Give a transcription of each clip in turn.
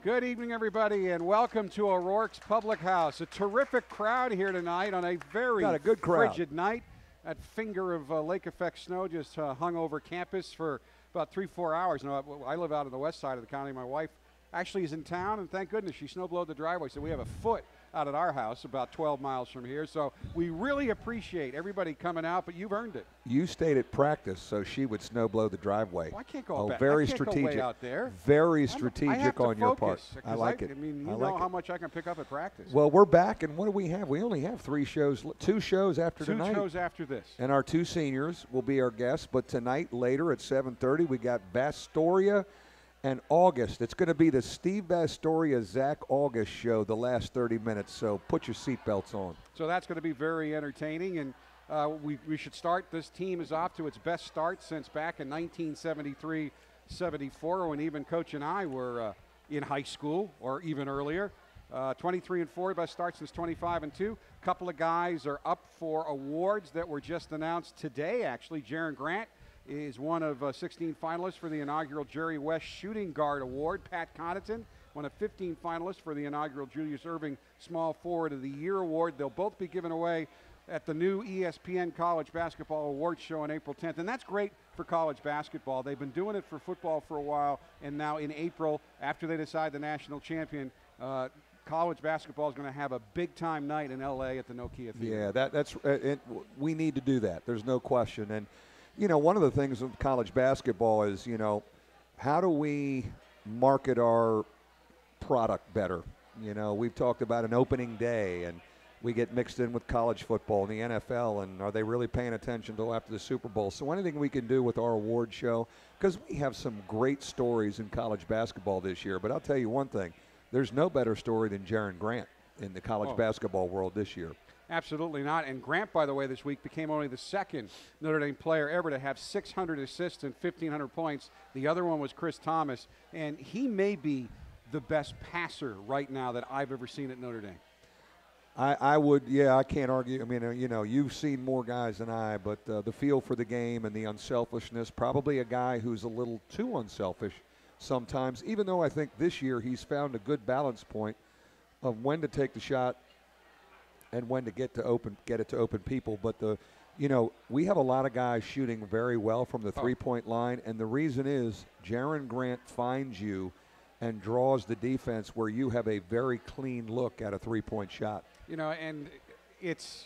Good evening, everybody, and welcome to O'Rourke's Public House. A terrific crowd here tonight on a very frigid night. That finger of lake effect snow just hung over campus for about 3-4 hours. Now, I live out on the west side of the county. My wife actually is in town, and thank goodness she snowblowed the driveway, so we have a foot out at our house about 12 miles from here. So we really appreciate everybody coming out, but you've earned it. You stayed at practice, so she would snowblow the driveway. Well, I can't go back. Very I can't strategic. Go way out there. Very strategic on your part. I like it. I mean, you know how much I can pick up at practice. Well, we're back, and what do we have? We only have 3 shows, 2 shows after tonight. 2 shows after this. And our 2 seniors will be our guests, but tonight, later at 7:30, we got Vasturia and Auguste. It's going to be the Steve Vasturia, Zach Auguste show the last 30 minutes, so put your seatbelts on. So that's going to be very entertaining, and we should start. This team is off to its best start since back in 1973-74, when even Coach and I were in high school, or even earlier. 23-4, best start since 25-2. A couple of guys are up for awards that were just announced today, actually. Jaron Grant is one of 16 finalists for the inaugural Jerry West Shooting Guard Award. Pat Connaughton, one of 15 finalists for the inaugural Julius Erving Small Forward of the Year Award. They'll both be given away at the new ESPN College Basketball Awards show on April 10th, and that's great for college basketball. They've been doing it for football for a while, and now in April, after they decide the national champion, college basketball is going to have a big-time night in L.A. at the Nokia Theater. Yeah, that's we need to do that. There's no question. And you know, one of the things with college basketball is, you know, how do we market our product better? You know, we've talked about an opening day, and we get mixed in with college football and the NFL, and are they really paying attention until after the Super Bowl? So anything we can do with our award show, because we have some great stories in college basketball this year. But I'll tell you one thing, there's no better story than Jaron Grant in the college basketball world this year. Absolutely not. And Grant, by the way, this week became only the second Notre Dame player ever to have 600 assists and 1,500 points. The other one was Chris Thomas, and he may be the best passer right now that I've ever seen at Notre Dame. I would, yeah, I can't argue. I mean, you know, you've seen more guys than I, but the feel for the game and the unselfishness, probably a guy who's a little too unselfish sometimes, even though I think this year he's found a good balance point of when to take the shot and when to get it to open people. But you know, we have a lot of guys shooting very well from the three-point line, and the reason is Jaron Grant finds you and draws the defense where you have a very clean look at a three-point shot. You know, and it's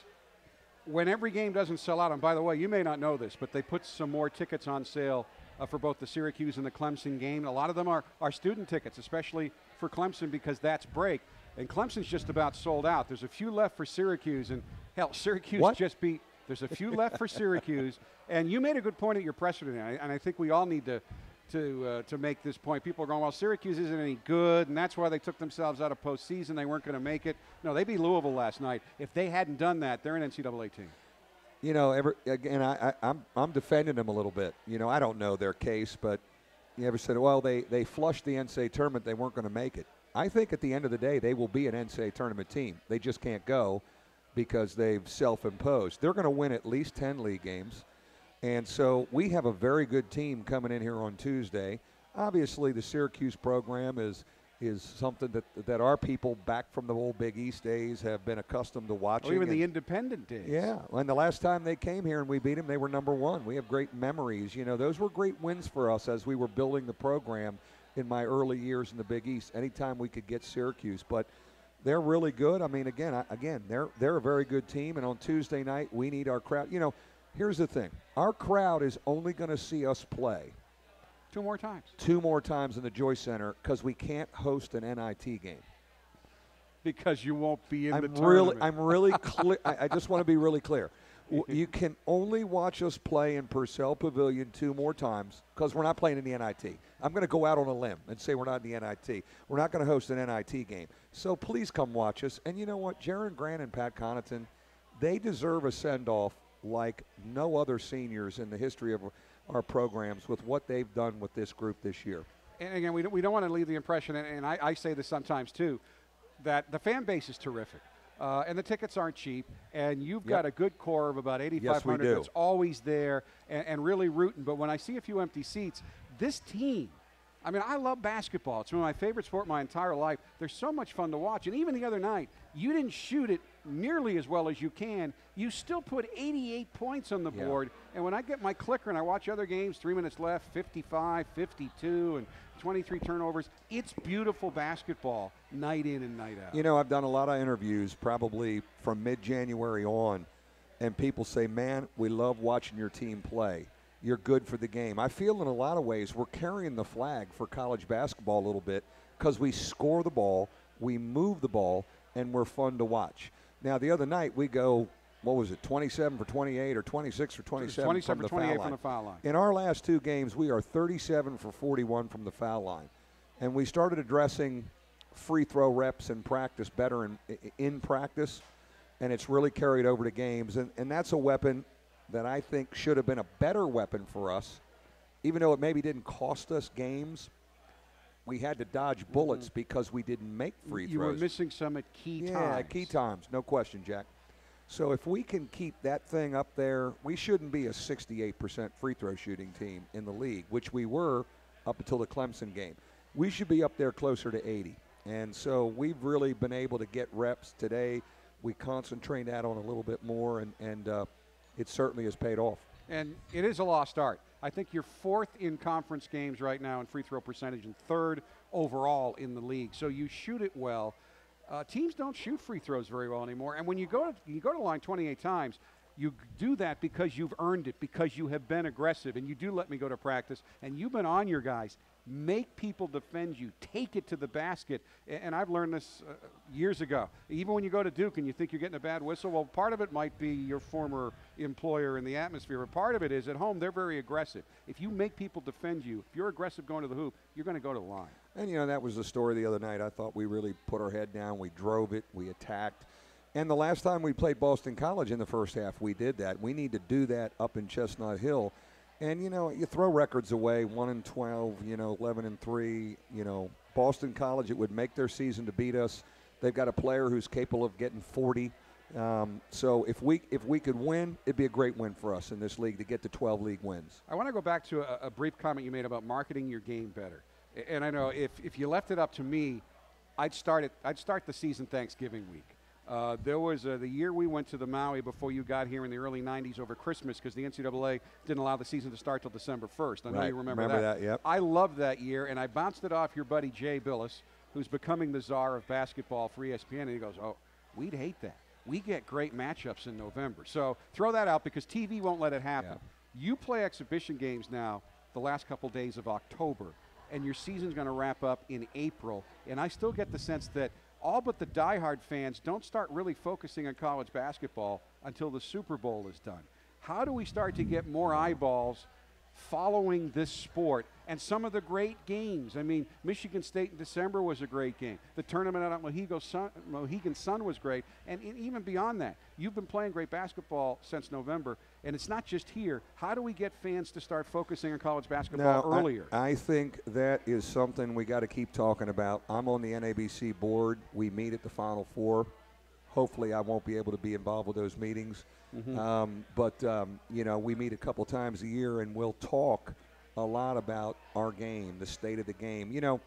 when every game doesn't sell out. And by the way, you may not know this, but they put some more tickets on sale for both the Syracuse and the Clemson game. A lot of them are student tickets, especially for Clemson, because that's break. And Clemson's just about sold out. There's a few left for Syracuse, and hell, Syracuse just beat. There's a few left for Syracuse, and you made a good point at your presser today, and I think we all need to make this point. People are going, well, Syracuse isn't any good, and that's why they took themselves out of postseason. They weren't going to make it. No, they beat Louisville last night. If they hadn't done that, they're an NCAA team. You know, I'm defending them a little bit. You know, I don't know their case, but you ever said, well, they flushed the NCAA tournament, they weren't going to make it. I think at the end of the day, they will be an NCAA tournament team. They just can't go because they've self-imposed. They're going to win at least 10 league games. And so we have a very good team coming in here on Tuesday. Obviously, the Syracuse program is something that our people back from the old Big East days have been accustomed to watching. Or even the independent days. Yeah, and the last time they came here and we beat them, they were #1. We have great memories. You know, those were great wins for us as we were building the program in my early years in the Big East, anytime we could get Syracuse. But they're really good. I mean, again, they're a very good team, and on Tuesday night, we need our crowd. You know, here's the thing. Our crowd is only going to see us play 2 more times. 2 more times in the Joyce Center because we can't host an NIT game. Because you won't be in the tournament. I'm really clear. I just want to be really clear. You can only watch us play in Purcell Pavilion 2 more times because we're not playing in the NIT. I'm going to go out on a limb and say we're not in the NIT. We're not going to host an NIT game. So please come watch us. And you know what? Jaron Grant and Pat Connaughton, they deserve a send-off like no other seniors in the history of our programs with what they've done with this group this year. And again, we don't want to leave the impression, and I say this sometimes too, that the fan base is terrific. And the tickets aren't cheap, and you've got a good core of about 8,500 that's always there and really rooting. But when I see a few empty seats, this team, I mean, I love basketball. It's one of my favorite sport my entire life. They're so much fun to watch. And even the other night, you didn't shoot it nearly as well as you can. You still put 88 points on the board. And when I get my clicker and I watch other games, 3 minutes left, 55, 52, and 23 turnovers, it's beautiful basketball night in and night out. You know, I've done a lot of interviews probably from mid-January on, and people say, man, we love watching your team play. You're good for the game. I feel in a lot of ways we're carrying the flag for college basketball a little bit because we score the ball, we move the ball, and we're fun to watch. Now, the other night we go, what was it, 27 for 28 or 26 for 27 27 from the for 28 foul from the foul line. In our last 2 games, we are 37 for 41 from the foul line. And we started addressing free throw reps in practice better in practice, and it's really carried over to games. And that's a weapon that I think should have been a better weapon for us, even though it maybe didn't cost us games. We had to dodge bullets because we didn't make free throws. You were missing some at key times. Yeah, key times, no question, Jack. So if we can keep that thing up there, we shouldn't be a 68% free throw shooting team in the league, which we were up until the Clemson game. We should be up there closer to 80. And so we've really been able to get reps today. We concentrate that on a little bit more, and it certainly has paid off. And it is a lost art. I think you're 4th in conference games right now in free throw percentage and 3rd overall in the league. So you shoot it well. Teams don't shoot free throws very well anymore. And when you go to the line 28 times, you do that because you've earned it, because you have been aggressive, and you do let me go to practice, and you've been on your guys. Make people defend you. Take it to the basket. And I've learned this years ago. Even when you go to Duke and you think you're getting a bad whistle, well, part of it might be your former employer and the atmosphere, but part of it is at home they're very aggressive. If you make people defend you, if you're aggressive going to the hoop, you're going to go to the line. And, you know, that was the story the other night. I thought we really put our head down. We drove it. We attacked. And the last time we played Boston College in the first half, we did that. We need to do that up in Chestnut Hill. And, you know, you throw records away, 1-12, 11-3. Boston College, it would make their season to beat us. They've got a player who's capable of getting 40. So if we could win, it'd be a great win for us in this league to get to 12 league wins. I want to go back to a brief comment you made about marketing your game better. And I know if you left it up to me, I'd start the season Thanksgiving week. There was the year we went to the Maui before you got here in the early 90s over Christmas because the NCAA didn't allow the season to start till December 1st. I know you remember that. Yep. I loved that year, and I bounced it off your buddy Jay Billis, who's becoming the czar of basketball for ESPN, and he goes, oh, we'd hate that. We get great matchups in November. So throw that out because TV won't let it happen. Yeah. You play exhibition games now the last couple days of October, and your season's going to wrap up in April, and I still get the sense that all but the diehard fans don't start really focusing on college basketball until the Super Bowl is done. How do we start to get more eyeballs following this sport and some of the great games? I mean, Michigan State in December was a great game. The tournament out at Mohegan Sun was great. And even beyond that, you've been playing great basketball since November, and it's not just here. How do we get fans to start focusing on college basketball earlier? I think that is something we got to keep talking about. I'm on the NABC board. We meet at the Final Four. Hopefully I won't be able to be involved with those meetings. But we meet a couple times a year, and we'll talk a lot about our game, the state of the game.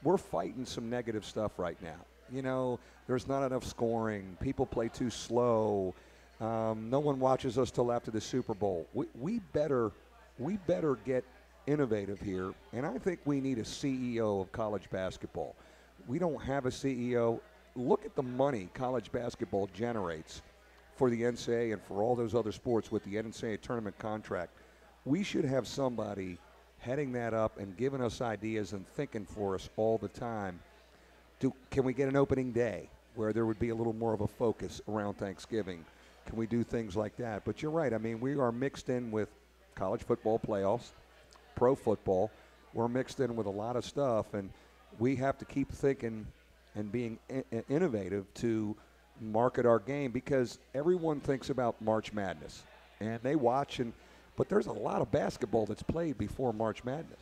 We're fighting some negative stuff right now. There's not enough scoring. People play too slow. No one watches us till after the Super Bowl. We better get innovative here, and I think we need a CEO of college basketball. We don't have a CEO. Look at the money college basketball generates for the NCAA and for all those other sports with the NCAA tournament contract. We should have somebody heading that up and giving us ideas and thinking for us all the time. Can we get an opening day where there would be a little more of a focus around Thanksgiving? Can we do things like that? But you're right. I mean, we are mixed in with college football playoffs, pro football. We're mixed in with a lot of stuff, and we have to keep thinking and being innovative to market our game, because everyone thinks about March Madness and they watch, but there's a lot of basketball that's played before March Madness.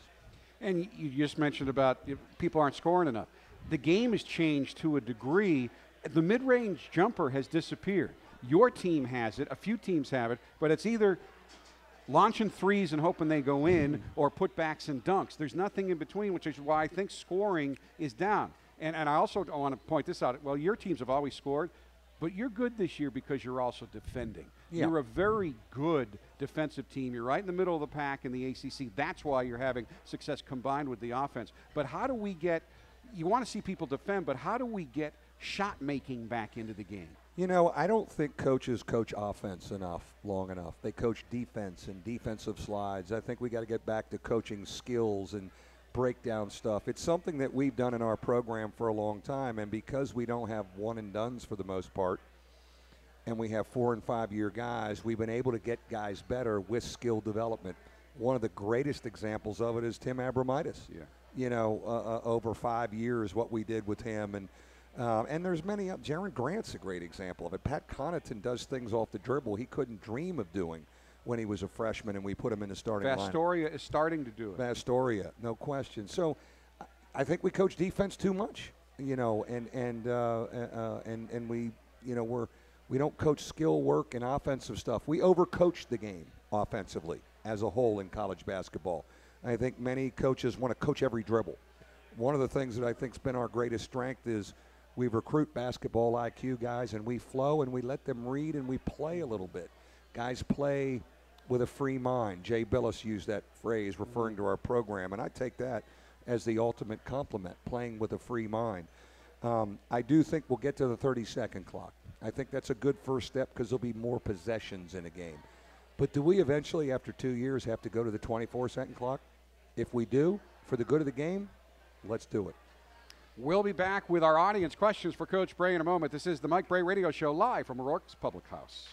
And you just mentioned about people aren't scoring enough. The game has changed to a degree. The mid-range jumper has disappeared. Your team has it, a few teams have it, but it's either launching threes and hoping they go in, or putbacks and dunks. There's nothing in between, which is why I think scoring is down. And I also want to point this out. Well, your teams have always scored, but you're good this year because you're also defending. Yeah. You're a very good defensive team. You're right in the middle of the pack in the ACC. That's why you're having success combined with the offense. But how do we get – you want to see people defend, but how do we get shot making back into the game? You know, I don't think coaches coach offense long enough. They coach defense and defensive slides. I think we got to get back to coaching skills and breakdown stuff. It's something that we've done in our program for a long time, and because we don't have one and dones for the most part, and we have 4- and 5-year guys, we've been able to get guys better with skill development. One of the greatest examples of it is Tim Abramitis. Yeah. You know, over 5 years, what we did with him, and there's many. Jaron Grant's a great example of it. Pat Connaughton does things off the dribble he couldn't dream of doing when he was a freshman, and we put him in the starting line. Vasturia is starting to do it. Vasturia, no question. So, I think we coach defense too much. You know, and we, you know, we don't coach skill work and offensive stuff. We overcoach the game offensively as a whole in college basketball. I think many coaches want to coach every dribble. One of the things that I think's been our greatest strength is we recruit basketball IQ guys, and we flow, and we let them read, and we play a little bit. Guys play with a free mind. Jay Billis used that phrase referring to our program, and I take that as the ultimate compliment, playing with a free mind. I do think we'll get to the 30-second clock. I think that's a good first step because there'll be more possessions in a game. But do we eventually, after 2 years, have to go to the 24-second clock? If we do, for the good of the game, let's do it. We'll be back with our audience questions for Coach Brey in a moment. This is the Mike Brey Radio Show live from O'Rourke's Public House.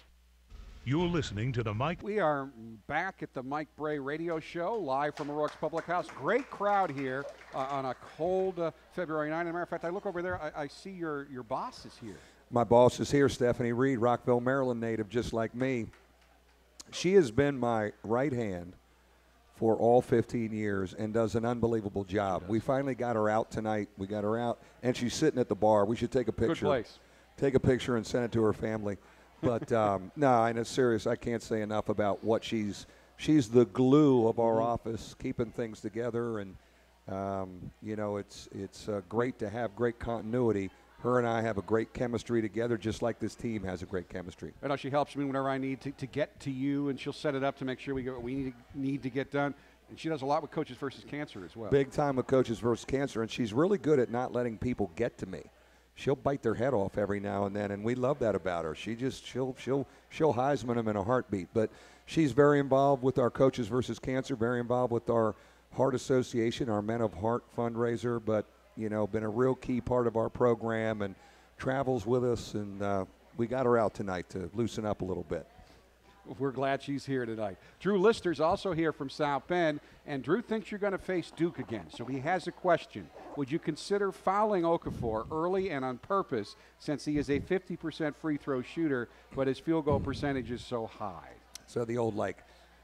You're listening to the Mike. We are back at the Mike Brey Radio Show live from O'Rourke's Public House. Great crowd here on a cold February night. As a matter of fact, I look over there. I see your boss is here. My boss is here, Stephanie Reed, Rockville, Maryland native, just like me. She has been my right hand for all 15 years and does an unbelievable job. We finally got her out tonight. We got her out, and she's sitting at the bar. We should take a picture. Good place. Take a picture and send it to her family. But, no, and it's serious. I can't say enough about what she's the glue of our office, keeping things together. And, you know, it's great to have great continuity. Her and I have a great chemistry together, just like this team has a great chemistry. I know she helps me whenever I need to get to you, and she'll set it up to make sure we get what we need to get done. And she does a lot with Coaches versus Cancer as well. Big time with Coaches versus Cancer, and she's really good at not letting people get to me. She'll bite their head off every now and then, and we love that about her. She'll Heisman them in a heartbeat. But she's very involved with our Coaches versus Cancer, very involved with our Heart Association, our Men of Heart fundraiser, but you know, been a real key part of our program and travels with us, and we got her out tonight to loosen up a little bit. We're glad she's here tonight. Drew Lister's also here from South Bend, and Drew thinks you're going to face Duke again, so he has a question. Would you consider fouling Okafor early and on purpose, since he is a 50% free throw shooter, but his field goal percentage is so high? So the old, like,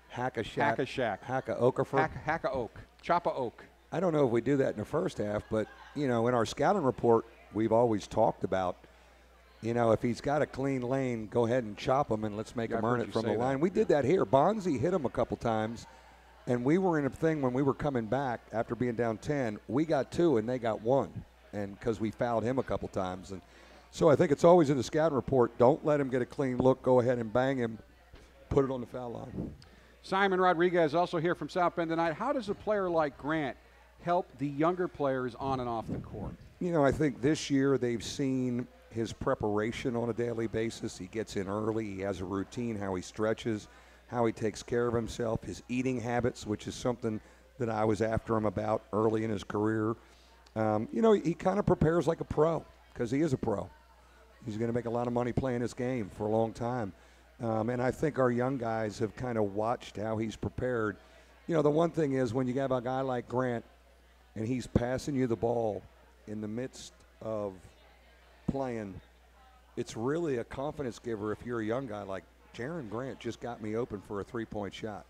hack-a-shack. Hack-a-shack. Hack-a-Okafor. Hack-a-oak. Chop-a-oak. I don't know if we do that in the first half, but, you know, in our scouting report, we've always talked about, you know, if he's got a clean lane, go ahead and chop him and let's make him earn it from the line. We did that here. Bonzi hit him a couple times, and we were in a thing when we were coming back after being down 10. We got 2 and they got 1, and because we fouled him a couple times. And so I think it's always in the scouting report, don't let him get a clean look. Go ahead and bang him, put it on the foul line. Simon Rodriguez also here from South Bend tonight. How does a player like Grant help the younger players on and off the court? You know, I think this year they've seen his preparation on a daily basis. He gets in early. He has a routine, how he stretches, how he takes care of himself, his eating habits, which is something that I was after him about early in his career. You know, he kind of prepares like a pro because he is a pro. He's going to make a lot of money playing this game for a long time. And I think our young guys have kind of watched how he's prepared. You know, the one thing is when you have a guy like Grant, and he's passing you the ball in the midst of playing, it's really a confidence giver if you're a young guy like Jaron Grant just got me open for a three-point shot.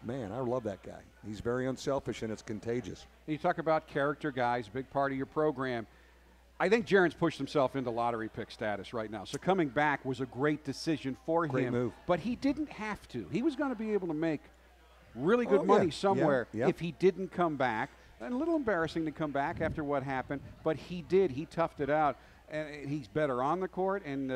Man, I love that guy. He's very unselfish, and it's contagious. You talk about character guys, big part of your program. I think Jaron's pushed himself into lottery pick status right now. So coming back was a great decision for Great him. move. But he didn't have to. He was going to be able to make really good money somewhere if he didn't come back. And a little embarrassing to come back after what happened, but he did. He toughed it out, and he's better on the court. And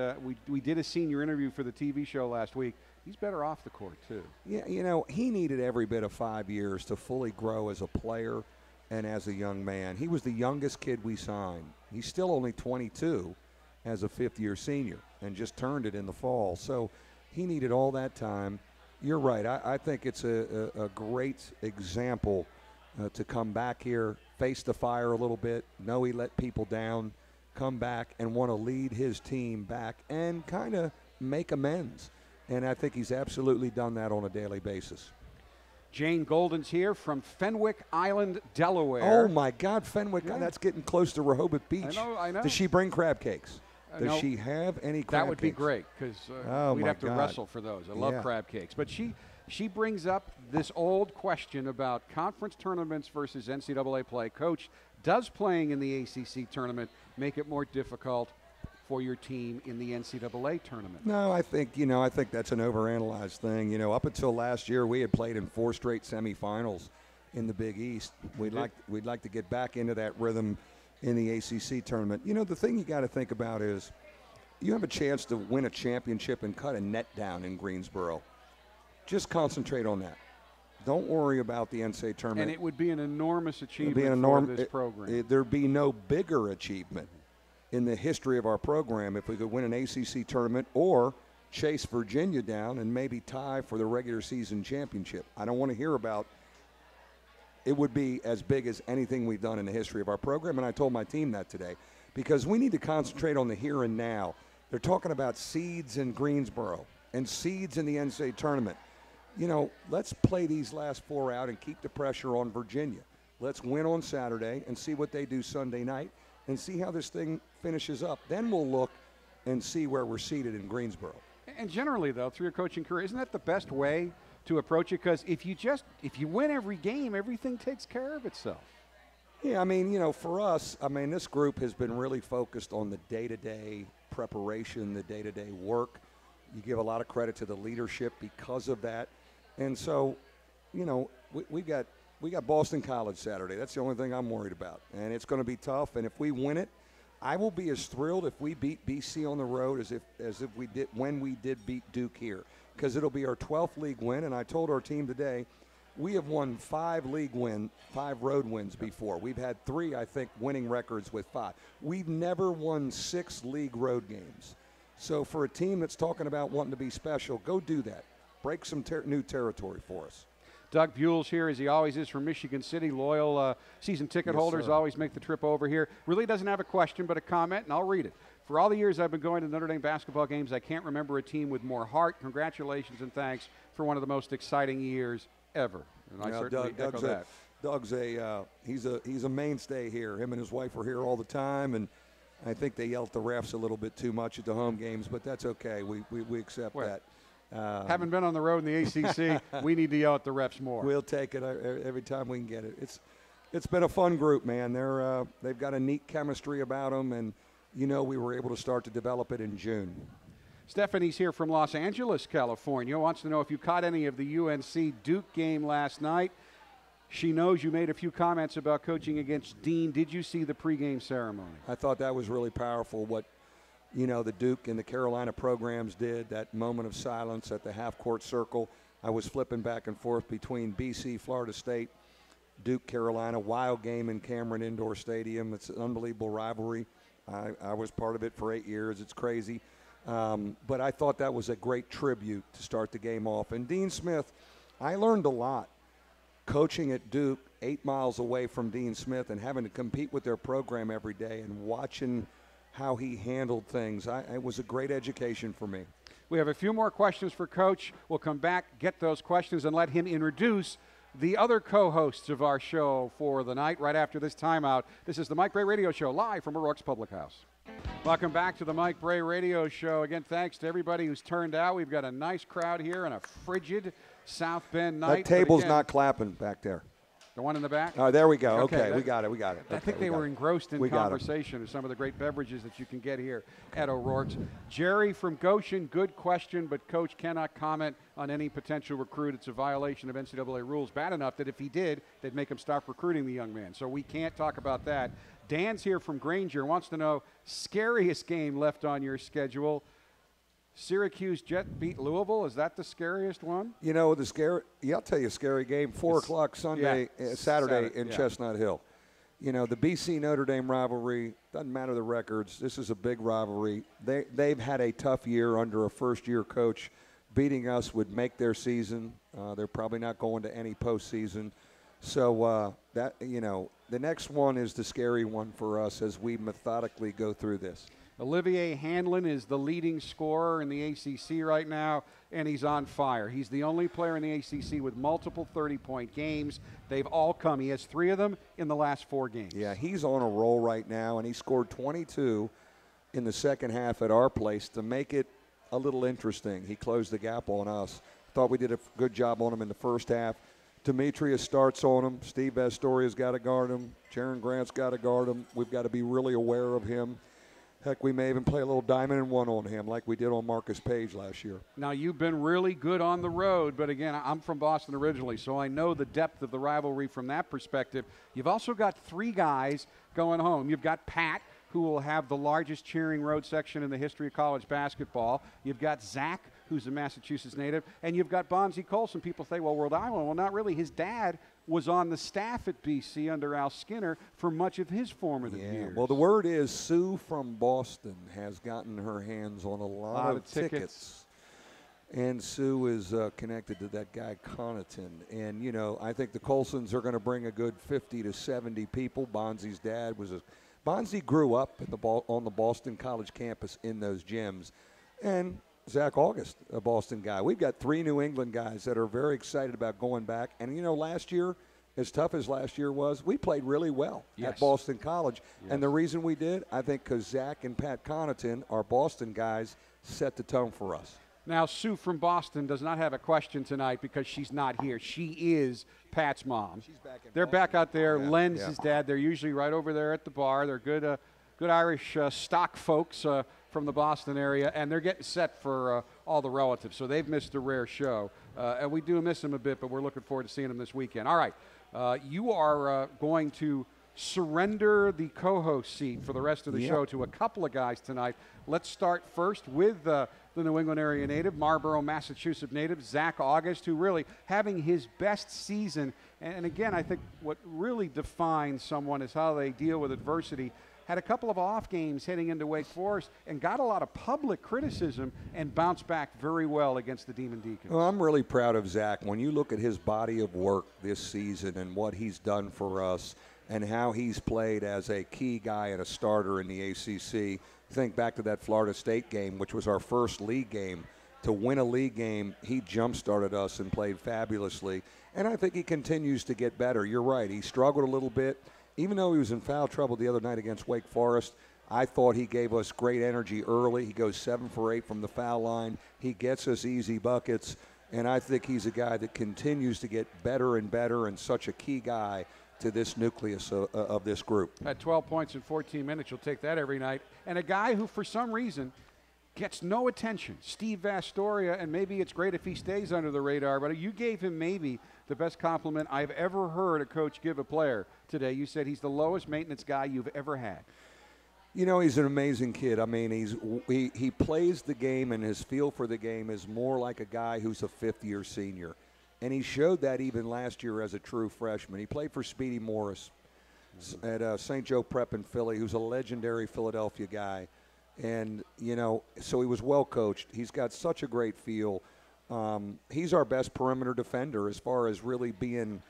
we did a senior interview for the TV show last week. He's better off the court, too. Yeah, you know, he needed every bit of 5 years to fully grow as a player and as a young man. He was the youngest kid we signed. He's still only 22 as a fifth-year senior and just turned it in the fall. So he needed all that time. You're right. I think it's a great example to come back here, face the fire a little bit, know he let people down, come back and want to lead his team back and kind of make amends. And I think he's absolutely done that on a daily basis. Jane Golden's here from Fenwick Island, Delaware. Oh, my God, Fenwick. Yeah. That's getting close to Rehoboth Beach. I know. Does she bring crab cakes? Does she have any crab cakes? That would be great because we'd have to wrestle for those. I love crab cakes. But she brings up this old question about conference tournaments versus NCAA play. Coach, does playing in the ACC tournament make it more difficult for your team in the NCAA tournament? No, I think that's an overanalyzed thing. Up until last year, we had played in 4 straight semifinals in the Big East. We'd like to get back into that rhythm in the ACC tournament. The thing you got to think about is you have a chance to win a championship and cut a net down in Greensboro. Just concentrate on that. Don't worry about the NCAA tournament. And it would be an enormous achievement for this program. There'd be no bigger achievement in the history of our program if we could win an ACC tournament or chase Virginia down and maybe tie for the regular season championship. I don't want to hear about it. Would be as big as anything we've done in the history of our program, and I told my team that today, because we need to concentrate on the here and now. They're talking about seeds in Greensboro and seeds in the NCAA tournament. Let's play these last 4 out and keep the pressure on Virginia. Let's win on Saturday and see what they do Sunday night and see how this thing finishes up. Then we'll look and see where we're seated in Greensboro. And generally, though, through your coaching career, isn't that the best way to approach it? Because if you win every game, everything takes care of itself. Yeah, for us, this group has been really focused on the day-to-day preparation, the day-to-day work. You give a lot of credit to the leadership because of that. And so, we got Boston College Saturday. That's the only thing I'm worried about. And it's going to be tough. And if we win it, I will be as thrilled if we beat BC on the road as if we did when we did beat Duke here, because it'll be our 12th league win. And I told our team today, we have won 5 road wins before. We've had 3, I think, winning records with 5. We've never won 6 league road games. So for a team that's talking about wanting to be special, go do that. Break some new territory for us. Doug Buell's here, as he always is, from Michigan City. Loyal season ticket holders sir. always make the trip over here. Really doesn't have a question but a comment, and I'll read it. For all the years I've been going to Notre Dame basketball games, I can't remember a team with more heart. Congratulations and thanks for one of the most exciting years ever. And I certainly echo that. Doug's he's a mainstay here. Him and his wife are here all the time, and I think they yell at the refs a little bit too much at the home games, but that's okay. We accept that. Having been on the road in the ACC, we need to yell at the refs more. We'll take it every time we can get it. It's been a fun group, man. They've got a neat chemistry about them, and we were able to start to develop it in June. Stephanie's here from Los Angeles, California. Wants to know if you caught any of the UNC Duke game last night. She knows you made a few comments about coaching against Dean. Did you see the pregame ceremony? I thought that was really powerful, what the Duke and the Carolina programs did, that moment of silence at the half-court circle. I was flipping back and forth between BC, Florida State, Duke, Carolina, wild game in Cameron Indoor Stadium. It's an unbelievable rivalry. I was part of it for 8 years. It's crazy. But I thought that was a great tribute to start the game off. And Dean Smith, I learned a lot coaching at Duke, 8 miles away from Dean Smith, and having to compete with their program every day and watching how he handled things. It was a great education for me. We have a few more questions for Coach. We'll come back, get those questions, and let him introduce the other co-hosts of our show for the night right after this timeout. This is the Mike Brey Radio Show, live from O'Rourke's Public House. Welcome back to the Mike Brey Radio Show. Again, thanks to everybody who's turned out. We've got a nice crowd here on a frigid South Bend night. That table's not clapping back there. The one in the back? Oh, there we go. Okay, Okay, we got it. I Okay, think they were engrossed in conversation of some of the great beverages that you can get here at O'Rourke's. Jerry from Goshen, good question, but Coach cannot comment on any potential recruit. It's a violation of NCAA rules. Bad enough that if he did, they'd make him stop recruiting the young man. So we can't talk about that. Dan's here from Granger, wants to know, scariest game left on your schedule. Syracuse Jet beat Louisville. Is that the scariest one? You know, I'll tell you a scary game, 4 o'clock Saturday in Chestnut Hill. You know, the BC Notre Dame rivalry, doesn't matter the records. This is a big rivalry. They've had a tough year under a first-year coach. Beating us would make their season. They're probably not going to any postseason. So, the next one is the scary one for us as we methodically go through this. Olivier Hanlon is the leading scorer in the ACC right now, and he's on fire. He's the only player in the ACC with multiple 30-point games. They've all come. He has 3 of them in the last 4 games. Yeah, he's on a roll right now, and he scored 22 in the second half at our place to make it a little interesting. He closed the gap on us. Thought we did a good job on him in the first half. Demetrius starts on him. Steve Vastoria's got to guard him. Jaron Grant's got to guard him. We've got to be really aware of him. Heck, we may even play a little diamond and one on him like we did on Marcus Page last year. Now, you've been really good on the road, but again, I'm from Boston originally, so I know the depth of the rivalry from that perspective. You've also got 3 guys going home. You've got Pat, who will have the largest cheering road section in the history of college basketball. You've got Zach, who's a Massachusetts native, and you've got Bonzie Colson. People say, well, Rhode Island. Well, not really. His dad was on the staff at BC under Al Skinner for much of his formative years. Well, the word is Sue from Boston has gotten her hands on a lot of tickets. And Sue is connected to that guy Connaughton. And, you know, I think the Colsons are going to bring a good 50 to 70 people. Bonzie's dad was Bonzie grew up at on the Boston College campus in those gyms. And Zach Auguste, a Boston guy. We've got 3 New England guys that are very excited about going back. And, you know, last year, as tough as last year was, we played really well at Boston College. Yes. And the reason we did, I think because Zach and Pat Connaughton, our Boston guys, set the tone for us. Now, Sue from Boston does not have a question tonight because she's not here. She is Pat's mom. She's back in They're Boston. back out there. Len's his dad. They're usually right over there at the bar. They're good Irish stock folks from the Boston area, and they're getting set for all the relatives. So they've missed a rare show. And we do miss them a bit, but we're looking forward to seeing them this weekend. All right. You are going to surrender the co-host seat for the rest of the show to a couple of guys tonight. Let's start first with the New England area native, Marlborough, Massachusetts native, Zach Auguste, who really having his best season. And again, I think what really defines someone is how they deal with adversity. Had a couple of off games heading into Wake Forest and got a lot of public criticism and bounced back very well against the Demon Deacons. Well, I'm really proud of Zach. When you look at his body of work this season and what he's done for us and how he's played as a key guy and a starter in the ACC, think back to that Florida State game, which was our first league game. To win a league game, he jump-started us and played fabulously. And I think he continues to get better. You're right. He struggled a little bit. Even though he was in foul trouble the other night against Wake Forest, I thought he gave us great energy early. He goes 7 for 8 from the foul line. He gets us easy buckets. And I think he's a guy that continues to get better and better and such a key guy to this nucleus of this group. At 12 points in 14 minutes, you'll take that every night. And a guy who, for some reason, gets no attention, Steve Vasturia, and maybe it's great if he stays under the radar, but you gave him maybe the best compliment I've ever heard a coach give a player today. You said he's the lowest maintenance guy you've ever had. You know, he's an amazing kid. I mean, he plays the game, and his feel for the game is more like a guy who's a fifth-year senior. And he showed that even last year as a true freshman. He played for Speedy Morris at St. Joe Prep in Philly, who's a legendary Philadelphia guy. And, you know, so he was well coached. He's got such a great feel. He's our best perimeter defender as far as really being,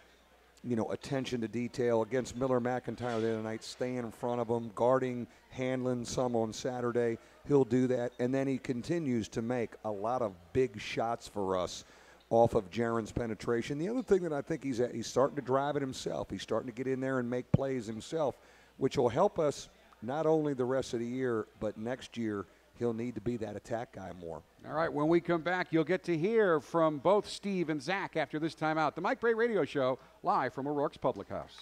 you know, attention to detail. Against Miller McIntyre the other night, staying in front of him, guarding, handling some on Saturday. He'll do that. And then he continues to make a lot of big shots for us off of Jaron's penetration. The other thing that I think he's starting to drive it himself. He's starting to get in there and make plays himself, which will help us not only the rest of the year, but next year he'll need to be that attack guy more. All right, when we come back, you'll get to hear from both Steve and Zach after this timeout. The Mike Brey Radio Show, live from O'Rourke's Public House.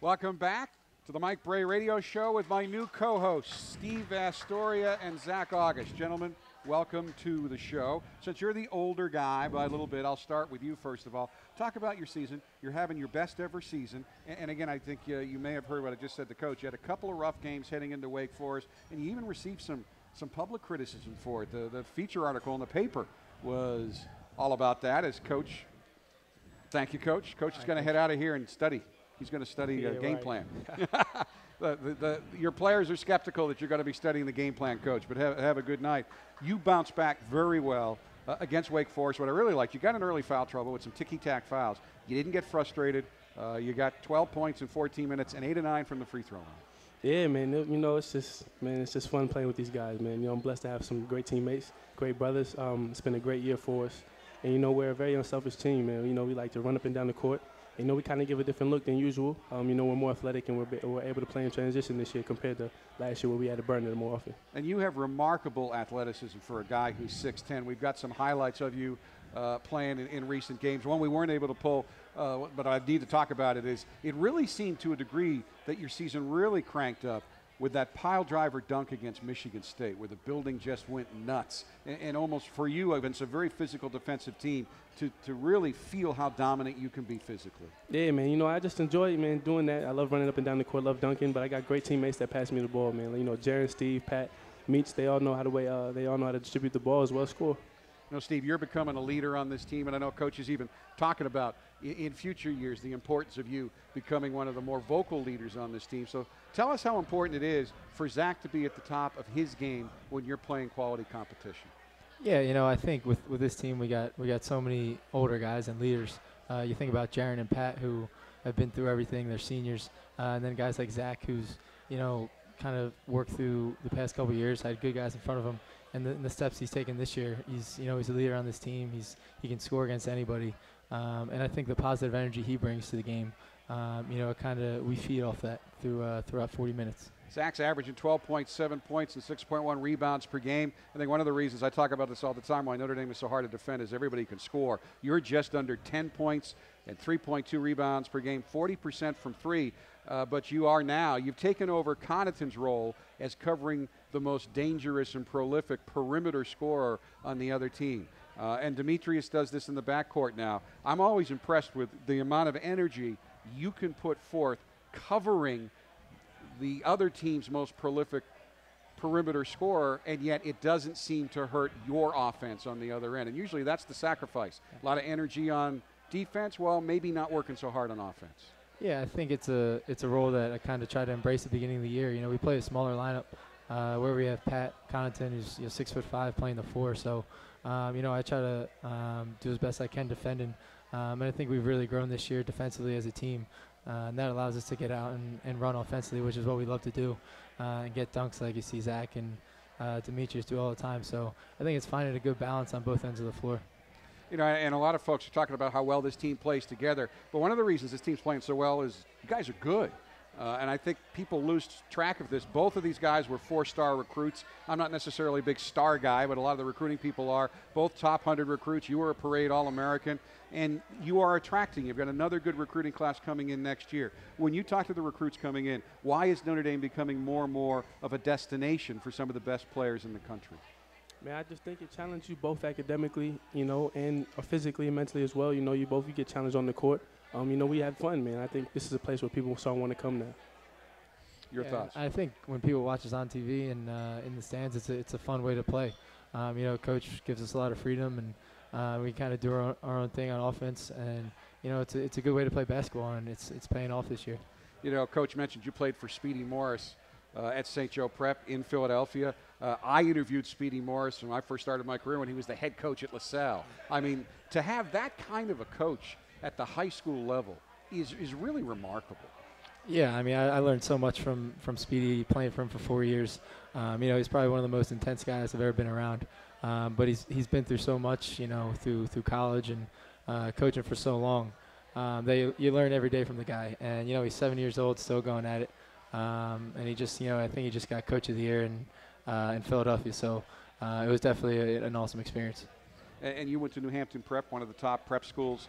Welcome back to the Mike Brey Radio Show with my new co-hosts, Steve Vasturia and Zach Auguste. Gentlemen, welcome to the show. Since you're the older guy by a little bit, I'll start with you first of all. Talk about your season. You're having your best ever season. And again, I think you may have heard what I just said to Coach. You had a couple of rough games heading into Wake Forest, and you even received some public criticism for it. The feature article in the paper was all about that as Coach. Thank you, Coach. Coach is going to head out of here and study. He's going to study game plan. Your players are skeptical that you're going to be studying the game plan, Coach, but have a good night. You bounced back very well against Wake Forest. What I really liked, you got in early foul trouble with some ticky-tack fouls. You didn't get frustrated. You got 12 points in 14 minutes and 8 of 9 from the free throw line. Yeah, man. It's just fun playing with these guys, man. I'm blessed to have some great teammates, great brothers. It's been a great year for us. And, we're a very unselfish team, man. We like to run up and down the court. We kind of give a different look than usual. We're more athletic, and we're able to play in transition this year compared to last year where we had to burn it more often. And you have remarkable athleticism for a guy who's 6'10". We've got some highlights of you playing in recent games. One we weren't able to pull, but I need to talk about it, is it really seemed to a degree that your season really cranked up with that pile driver dunk against Michigan State, where the building just went nuts. And almost for you, against a very physical defensive team, to really feel how dominant you can be physically. Yeah, man. I just enjoy, man, doing that. I love running up and down the court, love dunking, but I got great teammates that pass me the ball, man. Jaron, Steve, Pat, Meach, they all know how to distribute the ball as well as score. Steve, you're becoming a leader on this team, and I know Coach is even talking about in future years the importance of you becoming one of the more vocal leaders on this team. So tell us how important it is for Zach to be at the top of his game when you're playing quality competition. Yeah, I think with this team we got so many older guys and leaders. You think about Jaron and Pat, who have been through everything. They're seniors, and then guys like Zach, who's kind of worked through the past couple of years, had good guys in front of him. And the steps he's taken this year, he's a leader on this team. He can score against anybody, and I think the positive energy he brings to the game, we feed off that throughout 40 minutes. Zach's averaging 12.7 points and 6.1 rebounds per game. I think one of the reasons I talk about this all the time, why Notre Dame is so hard to defend, is everybody can score. You're just under 10 points and 3.2 rebounds per game, 40% from three. But you've taken over Connaughton's role as covering the most dangerous and prolific perimeter scorer on the other team. And Demetrius does this in the backcourt now. I'm always impressed with the amount of energy you can put forth covering the other team's most prolific perimeter scorer, and yet it doesn't seem to hurt your offense on the other end. And usually that's the sacrifice. A lot of energy on defense, maybe not working so hard on offense. Yeah, I think it's a role that I kind of try to embrace at the beginning of the year. We play a smaller lineup where we have Pat Connaughton, who's 6'5", playing the 4. So, I try to do as best I can defending. And I think we've really grown this year defensively as a team. And that allows us to get out and run offensively, which is what we love to do, and get dunks like you see Zach and Demetrius do all the time. So I think it's finding a good balance on both ends of the floor. And a lot of folks are talking about how well this team plays together. But one of the reasons this team's playing so well is you guys are good. And I think people lose track of this. Both of these guys were 4-star recruits. I'm not necessarily a big star guy, but a lot of the recruiting people are. Both top 100 recruits. You were a parade All-American, and you are attracting. You've got another good recruiting class coming in next year. When you talk to the recruits coming in, why is Notre Dame becoming more and more of a destination for some of the best players in the country? Man, I just think it challenges you both academically, and physically and mentally as well. You get challenged on the court. We had fun, man. I think this is a place where people start want to come now. Your thoughts? I think when people watch us on TV and in the stands, it's a fun way to play. Coach gives us a lot of freedom, and we kind of do our own thing on offense. And it's a good way to play basketball, and it's paying off this year. Coach mentioned you played for Speedy Morris at St. Joe Prep in Philadelphia. I interviewed Speedy Morris when I first started my career when he was the head coach at LaSalle. I mean, to have that kind of a coach at the high school level is really remarkable. Yeah, I learned so much from Speedy, playing for him for 4 years. He's probably one of the most intense guys I've ever been around. But he's been through so much, through college and coaching for so long. You learn every day from the guy. And, he's 7 years old, still going at it. And he just, I think he just got Coach of the Year. And in Philadelphia. So it was definitely an awesome experience. And you went to New Hampton Prep, one of the top prep schools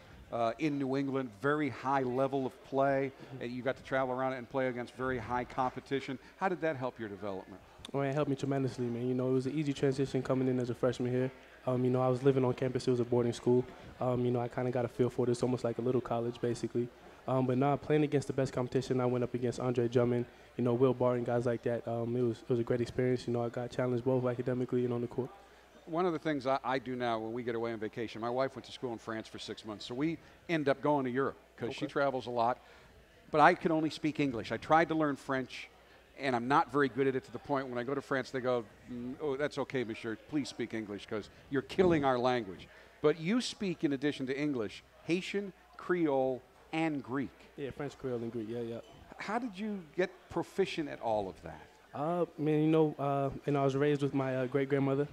in New England, very high level of play, and you got to travel around and play against very high competition. How did that help your development? Well, it helped me tremendously, man. You know, it was an easy transition coming in as a freshman here. You know, I was living on campus. It was a boarding school. You know, I kind of got a feel for it. It's almost like a little college, basically. But now, playing against the best competition, I went up against Andre Drummond, you know, Will Barton, guys like that. It was a great experience. You know, I got challenged both academically and on the court. One of the things I do now when we get away on vacation, my wife went to school in France for 6 months, so we end up going to Europe because she travels a lot. But I could only speak English. I tried to learn French, and I'm not very good at it to the point when I go to France, they go, oh, that's okay, monsieur, please speak English because you're killing our language. But you speak, in addition to English, Haitian, Creole, and Greek. Yeah, French, Creole, and Greek, yeah. How did you get proficient at all of that? Man, you know, and I was raised with my great-grandmother.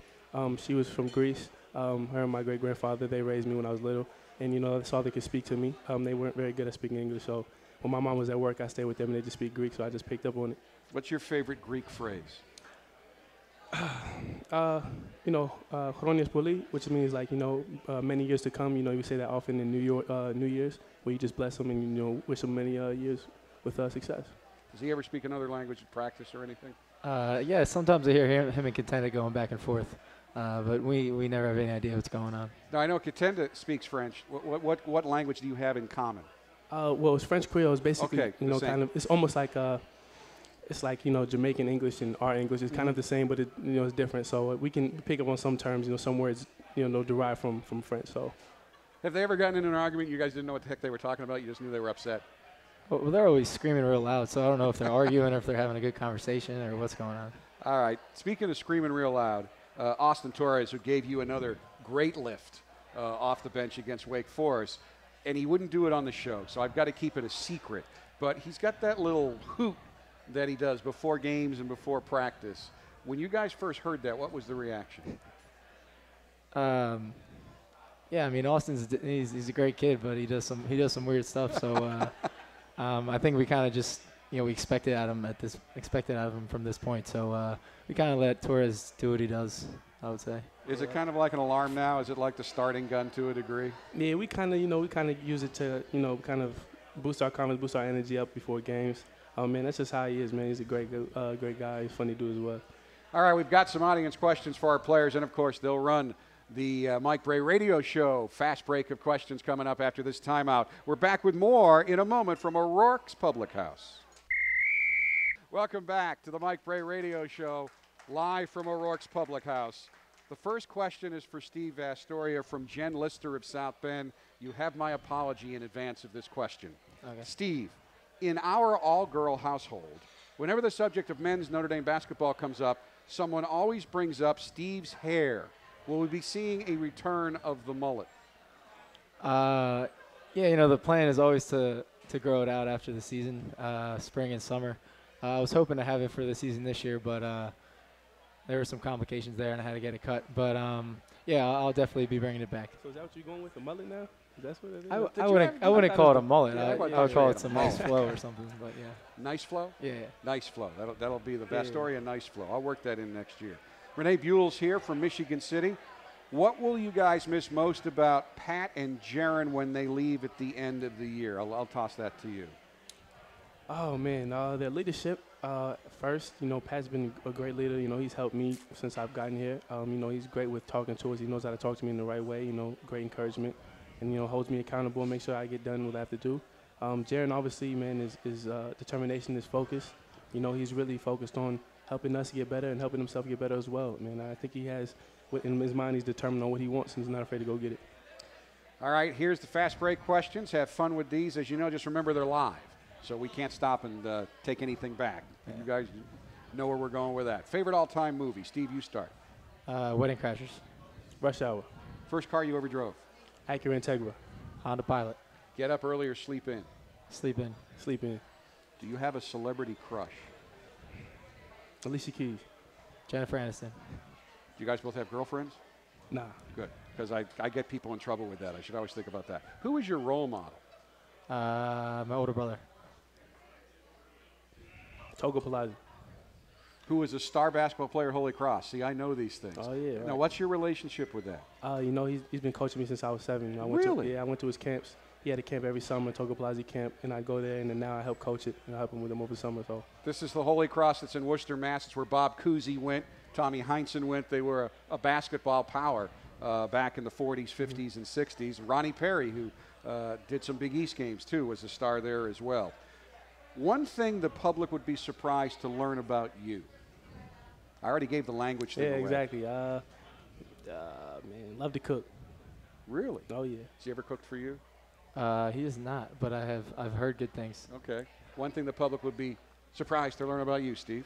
She was from Greece. Her and my great-grandfather, they raised me when I was little. And, you know, that's all they could speak to me. They weren't very good at speaking English. So when my mom was at work, I stayed with them, and they just speak Greek, so I just picked up on it. What's your favorite Greek phrase? You know, Chronias Poli, which means, like, you know, many years to come. You know, we say that often in New Year's, where you just bless them and, you know, wish them many years with success. Does he ever speak another language in practice or anything? Yeah, sometimes I hear him and Contenda going back and forth. But we never have any idea what's going on. Now, I know Contenda speaks French. What language do you have in common? Well, it's French Creole. It's basically, okay, you know, kind of, it's almost like, it's like, you know, Jamaican English and our English. It's kind of the same, but, you know, it's different. So we can pick up on some terms, you know, some words, you know, derived from French. So, have they ever gotten into an argument you guys didn't know what the heck they were talking about? You just knew they were upset? Well, they're always screaming real loud, so I don't know if they're arguing or if they're having a good conversation or what's going on. All right. Speaking of screaming real loud, Austin Torres, who gave you another great lift off the bench against Wake Forest, and he wouldn't do it on the show, so I've got to keep it a secret. But he's got that little hoot that he does before games and before practice. When you guys first heard that, what was the reaction? Yeah, I mean, he's a great kid, but he does some weird stuff. So I think we kind of just, you know, we expected out of him from this point. So we kind of let Torres do what he does, I would say. Is it kind of like an alarm now? Is it like the starting gun to a degree? Yeah, we kind of use it to, you know, kind of boost our confidence, boost our energy up before games. Man, that's just how he is, man. He's a great guy. He's funny dude as well. All right, we've got some audience questions for our players, and of course, they'll run the Mike Brey radio show. Fast break of questions coming up after this timeout. We're back with more in a moment from O'Rourke's Public House. Welcome back to the Mike Brey radio show, live from O'Rourke's Public House. The first question is for Steve Vasturia from Jen Lister of South Bend. You have my apology in advance of this question. Okay. Steve, in our all-girl household, whenever the subject of men's Notre Dame basketball comes up, someone always brings up Steve's hair. Will we be seeing a return of the mullet? Yeah, you know, the plan is always to grow it out after the season, spring and summer. I was hoping to have it for the season this year, but there were some complications there, and I had to get it cut. But, yeah, I'll definitely be bringing it back. So is that what you're going with, the mullet now? That's what it is? I wouldn't call it a mullet. Yeah, I would call it some nice flow or something, but yeah. Nice flow? Yeah. Nice flow. That'll be the Vasturia nice flow. I'll work that in next year. Renee Buell's here from Michigan City. What will you guys miss most about Pat and Jaron when they leave at the end of the year? I'll toss that to you. Oh, man, their leadership. First, you know, Pat's been a great leader. You know, he's helped me since I've gotten here. You know, he's great with talking to us. He knows how to talk to me in the right way, you know, great encouragement. And, you know, holds me accountable and makes sure I get done what I have to do. Jaron, obviously, man, is determination, is focus. You know, he's really focused on helping us get better and helping himself get better as well. Man, I think he has, in his mind, he's determined on what he wants, and he's not afraid to go get it. All right, here's the fast break questions. Have fun with these. As you know, just remember they're live, so we can't stop and take anything back. Yeah. You guys know where we're going with that. Favorite all-time movie? Steve, you start. Wedding Crashers. Rush Hour. First car you ever drove? Acura Integra. Honda Pilot. Get up early or sleep in? Sleep in. Sleep in. Do you have a celebrity crush? Alicia Keys. Jennifer Aniston. Do you guys both have girlfriends? Nah. Good, because I get people in trouble with that. I should always think about that. Who is your role model? My older brother. Togo Palazzi. who was a star basketball player at Holy Cross. See, I know these things. Oh, yeah. Now, Right. what's your relationship with that? He's been coaching me since I was 7. I went to his camps. He had a camp every summer, Togo Plaza camp, and I go there, and then now I help coach it, and I help him with them over the summer. So This is the Holy Cross that's in Worcester, Mass. It's where Bob Cousy went, Tommy Heinsohn went. They were a basketball power back in the 40s, 50s, and 60s. Ronnie Perry, who did some Big East games too, was a star there as well. One thing the public would be surprised to learn about you. I already gave the language thing yeah, away. exactly. Love to cook. Really? Oh yeah. Has he ever cooked for you? He is not, but I've heard good things. Okay. One thing the public would be surprised to learn about you, Steve.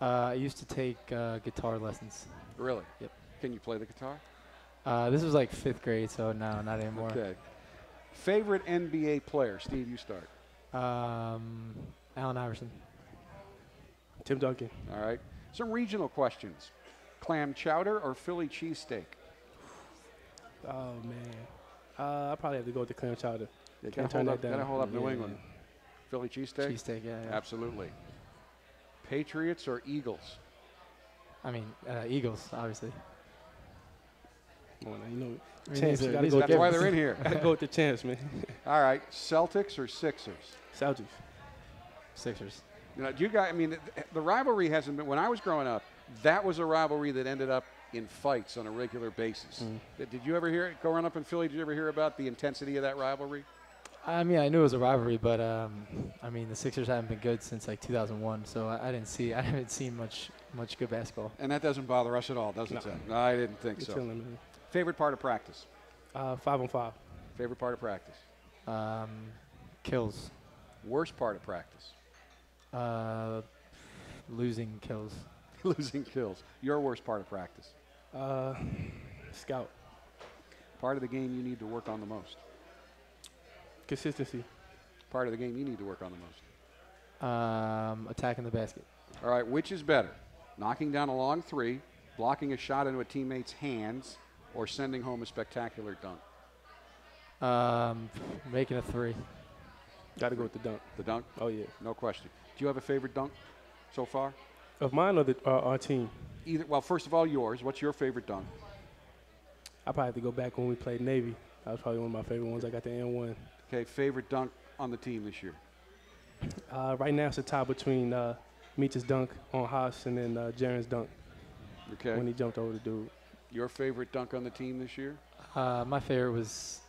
I used to take guitar lessons. Really? Yep. Can you play the guitar? This was like 5th grade, so no, not anymore. Okay. Favorite NBA player? Steve, you start. Allen Iverson. Tim Duncan. All right. Some regional questions. Clam chowder or Philly cheesesteak? Oh man. I probably have to go with the clam chowder. Yeah, Can't turn that down. Gotta hold up New Yeah. England. Philly cheesesteak? Cheesesteak, yeah. Absolutely. Patriots or Eagles? I mean, Eagles, obviously. Come on, now, you know, I mean, champs. these are- Gotta these go are with That's why the- they're in here. Gotta go with the champs, man. All right. Celtics or Sixers? Celtics. Sixers. You know, you guys, I mean, the rivalry hasn't been, when I was growing up, that was a rivalry that ended up in fights on a regular basis. Did you ever hear it growing up in Philly? Did you ever hear about the intensity of that rivalry? I mean, I knew it was a rivalry, but I mean, the Sixers haven't been good since like 2001, so I haven't seen much good basketball. And that doesn't bother us at all, does it? No, I didn't think It's so. chilling, man. Favorite part of practice? 5-on-5. Favorite part of practice? Kills. Worst part of practice? Losing kills. Losing kills. Your worst part of practice? Scout. Part of the game you need to work on the most? Consistency. Part of the game you need to work on the most? Attacking the basket. All right, which is better? Knocking down a long three, blocking a shot into a teammate's hands, or sending home a spectacular dunk? Making a 3. Got to go with the dunk. The dunk? Oh yeah. No question. Do you have a favorite dunk so far? Of mine or our team? Either. Well, first of all, yours. What's your favorite dunk? I probably have to go back when we played Navy. That was probably one of my favorite ones. I got the N1. Okay, favorite dunk on the team this year? Right now it's a tie between Meech's dunk on Haas and then Jaron's dunk Okay. when he jumped over the dude. Your favorite dunk on the team this year? My favorite was,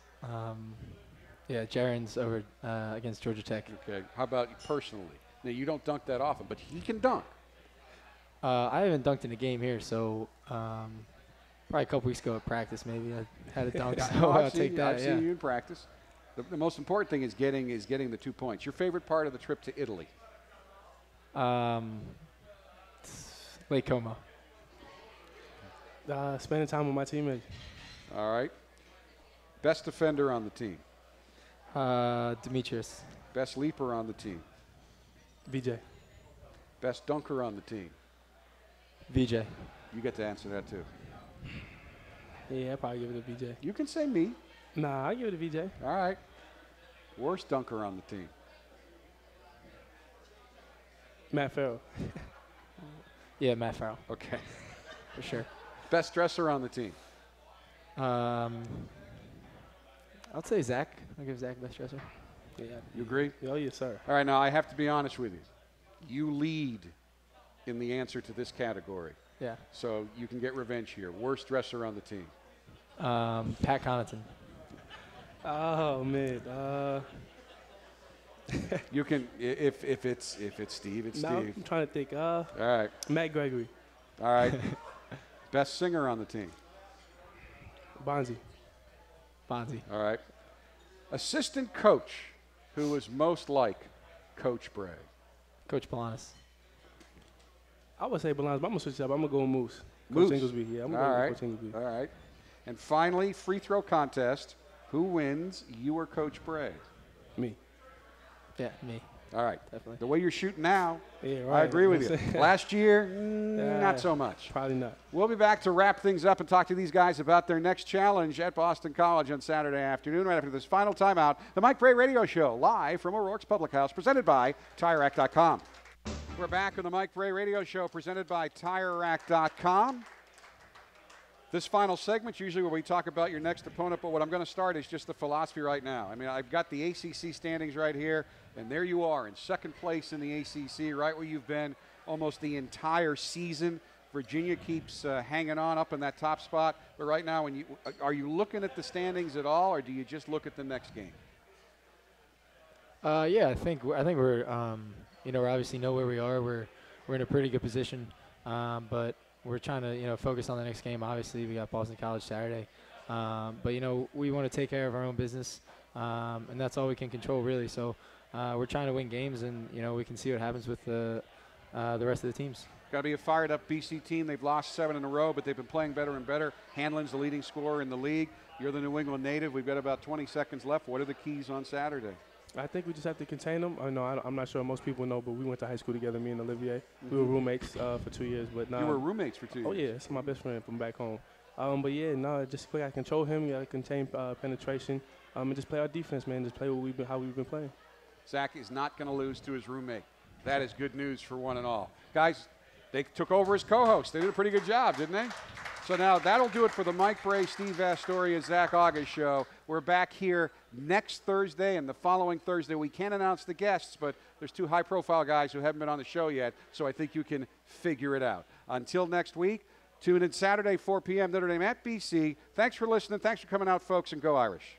Jaron's over against Georgia Tech. Okay. How about you personally? Now, you don't dunk that often, but he can dunk. I haven't dunked in a game here, so probably a couple weeks ago at practice maybe I had a dunk. So No, I'll take that. I've seen you in practice. The most important thing is getting the 2 points. Your favorite part of the trip to Italy? Lake Como. Spending time with my teammates. All right. Best defender on the team? Demetrius. Best leaper on the team? VJ. Best dunker on the team? VJ. You get to answer that too. Yeah, I'll probably give it to VJ. You can say me. Nah, I'll give it to VJ. All right. Worst dunker on the team? Matt Farrell. Yeah, Matt Farrell, Okay. for sure. Best dresser on the team? I'll say Zach. I'll give Zach best dresser. Yeah. You agree? Oh, yes, sir. All right, now I have to be honest with you. You lead in the answer to this category, Yeah. so you can get revenge here. Worst dresser on the team? Pat Connaughton. Oh, man. You can, if it's Steve, it's Now Steve. I'm trying to think. All right, Matt Gregory. all right. Best singer on the team? Bonzi. Bonzi. All right. Assistant coach who was most like Coach Brey? Coach Balanis. I would say Balance, but I'm going to switch it up. I'm going to go with Moose. Moose. Coach Inglesby. Yeah, I'm going All to go right. with Coach Inglesby. All right. And finally, free throw contest. Who wins, you or Coach Brey? Me. Yeah, me. All right. Definitely. The way you're shooting now, Yeah, right. I agree with I'm you. saying. Last year, Yeah. not so much. Probably not. We'll be back to wrap things up and talk to these guys about their next challenge at Boston College on Saturday afternoon, right after this final timeout. The Mike Brey Radio Show, live from O'Rourke's Public House, presented by TireRack.com. We're back on the Mike Brey Radio Show presented by TireRack.com. This final segment's usually where we talk about your next opponent, but what I'm going to start is just the philosophy right now. I mean, I've got the ACC standings right here, and there you are in second place in the ACC, right where you've been almost the entire season. Virginia keeps hanging on up in that top spot, but right now, are you looking at the standings at all, or do you just look at the next game? Yeah, I think we're we obviously know where we are. We're in a pretty good position, but we're trying to focus on the next game. Obviously, we got Boston College Saturday, but we want to take care of our own business, and that's all we can control really. So we're trying to win games, and we can see what happens with the rest of the teams. Got to be a fired-up BC team. They've lost 7 in a row, but they've been playing better and better. Hanlon's the leading scorer in the league. You're the New England native. We've got about 20 seconds left. What are the keys on Saturday? I think we just have to contain them. I'm not sure most people know, but we went to high school together, me and Olivier. We were roommates for 2 years. But now you were roommates for 2 years? Oh, yeah. That's my best friend from back home. But, yeah, just we got to control him. We got to contain penetration and just play our defense, man. Just play how we've been playing. Zach is not going to lose to his roommate. That is good news for one and all. Guys, they took over as co-hosts. They did a pretty good job, didn't they? So now that'll do it for the Mike Brey, Steve Vasturia, Zach Auguste show. We're back here next Thursday and the following Thursday. We can't announce the guests, but there's 2 high-profile guys who haven't been on the show yet, so I think you can figure it out. Until next week, tune in Saturday, 4 p.m. Notre Dame at BC. Thanks for listening. Thanks for coming out, folks, and go Irish.